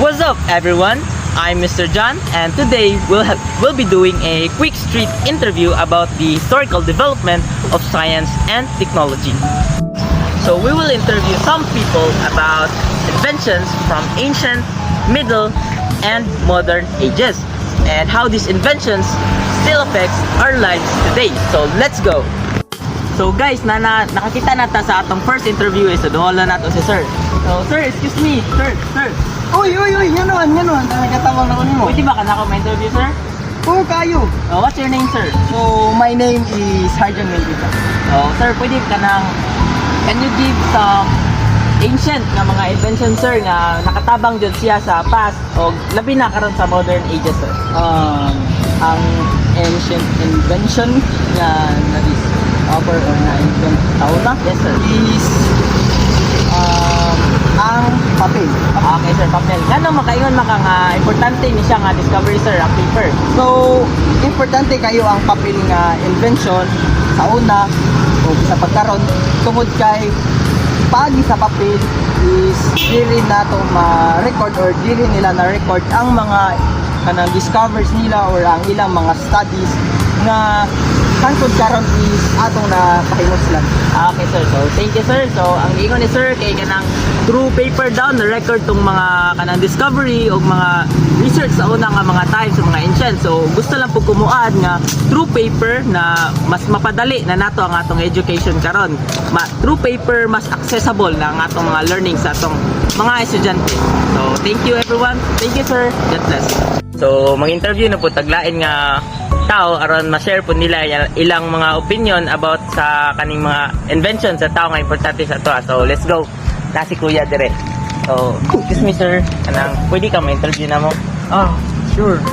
What's up, everyone? I'm Mr. John, and today we'll be doing a quick street interview about the historical development of science and technology. So we will interview some people about inventions from ancient, middle, and modern ages, and how these inventions still affects our lives today. So let's go! So guys, nakakita nata sa atong first interview is duholan nato si Sir. So Sir, excuse me, Sir. Uy, yan naman, nagkatawang na kunin mo. Pwede ba ka na ako ma-interview, Sir? Oo, kayo. What's your name, Sir? So, my name is Sergeant Mendica. Sir, pwede ka can you give some ancient nga mga invention, Sir, nga nakatabang dyan siya sa past o labi na karon sa modern ages, Sir? Ang ancient invention na na-discover or na-invent taon na Yes, Sir. is ang papel. Okay, Sir, papel. Gano'ng makaingon maka nga importante ni siya nga discovery, Sir, ang paper? So, importante kayo ang papel nga invention sa una o sa pagkaron tungod kay paagi sa papel is dili nato ma-record or dili nila na-record ang mga kanang discoveries nila or ang ilang mga studies nga tungkol karon is atong na pahimuslan. Okay, Sir. So, thank you, Sir. So, ang ingon ni Sir, kay kanang through paper down na record tong mga kanang discovery o mga research sa unang nga mga times sa mga ancient. So, gusto lang po kumuad nga through paper na mas mapadali na nato ang atong education karon. Through paper, mas accessible na ang atong mga learning sa atong mga estudyante. So, thank you, everyone. Thank you, Sir. God bless. So, mag-interview na po taglain nga tao aron ma-share po nila ilang mga opinion about sa kaning mga invention sa tao nga importante sa ato. So let's go. Na si Kuya dire. So excuse me, Sir, kanang pwede ka ma-interview na mo? Sure.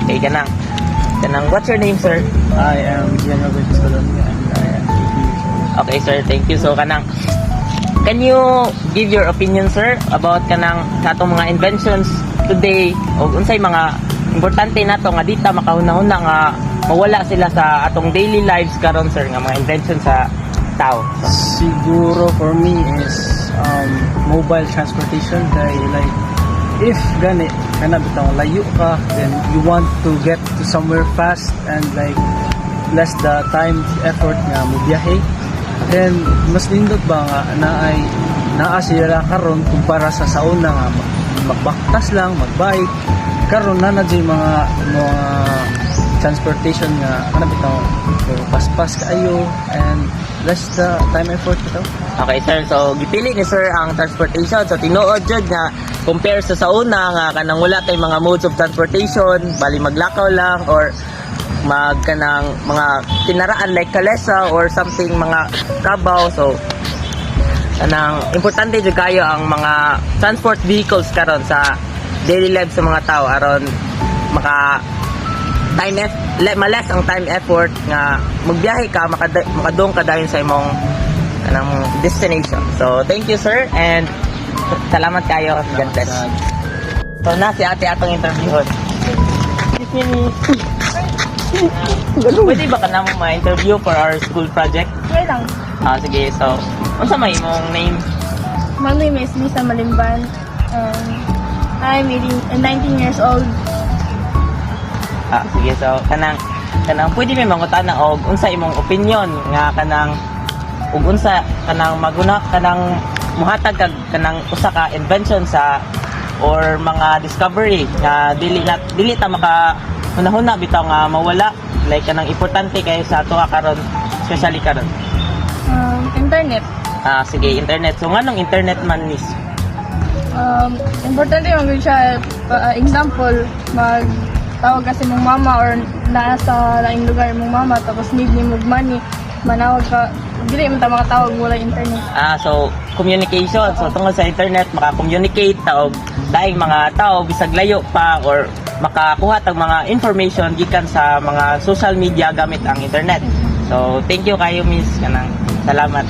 Okay, kanang what's your name, Sir? I am Gian Robert Escalona and I am 80 years old. Okay, Sir, thank you. So kanang can you give your opinion, Sir, about kanang sa atong mga inventions today o unsay mga importante nato nga dita makahuna-huna nga mawala sila sa atong daily lives karon, Sir, nga mga invention sa tao? Siguro for me is mobile transportation kay like if gani kana bitaw layo ka then you want to get to somewhere fast and like less the time effort nga mo biyahe then mas nindot ba nga naa sila karon kumpara sa sauna nga magbaktas lang magbike karon na mga transportation nga kana bitaw paspas kaayo and less the time effort bitaw. Okay, Sir, so gipili ni Sir ang transportation. So tinuod jud nga compare sa sauna nga kanang wala tay mga modes of transportation, bali maglakaw lang or kanang mga tinaraan like kalesa or something mga kabaw. So kanang importante jud kayo ang mga transport vehicles karon sa daily lives sa mga tao aron maka malas ang time effort nga magbiyahe ka makadong ka dayon sa imong kanang destination. So thank you, Sir, and salamat kayo. God bless. So na si ate atong interviewon. Pwede ba ka na mo ma-interview for our school project? Okay lang. Sige, so unsa may imong name? My name is Lisa Malimban. I'm 19 years old. Sige, so kanang pwede may mangutana og unsa imong opinion nga kanang ug unsa kanang maguna kanang muhatag kag kanang usa ka invention sa or mga discovery nga dili ta maka hunahuna bitaw nga mawala like kanang importante kay sa ato karon especially karon. Internet. Sige, internet. So nganong internet man nis? Importante yung siya, example, magtawag kasi mong mama or nasa laing lugar mong mama tapos need ni mong money, manawag ka, dili mo ta makatawag wala internet. So communication. So tungod sa internet maka-communicate ta og daing mga tao bisag layo pa or makakuha tag mga information gikan sa mga social media gamit ang internet. So thank you kayo, Miss, kanang salamat.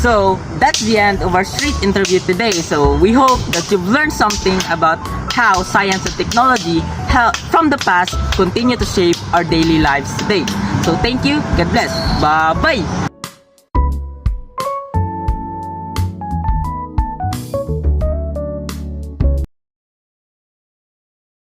So, that's the end of our street interview today. So, we hope that you've learned something about how science and technology from the past continue to shape our daily lives today. So, thank you. God bless. Bye-bye.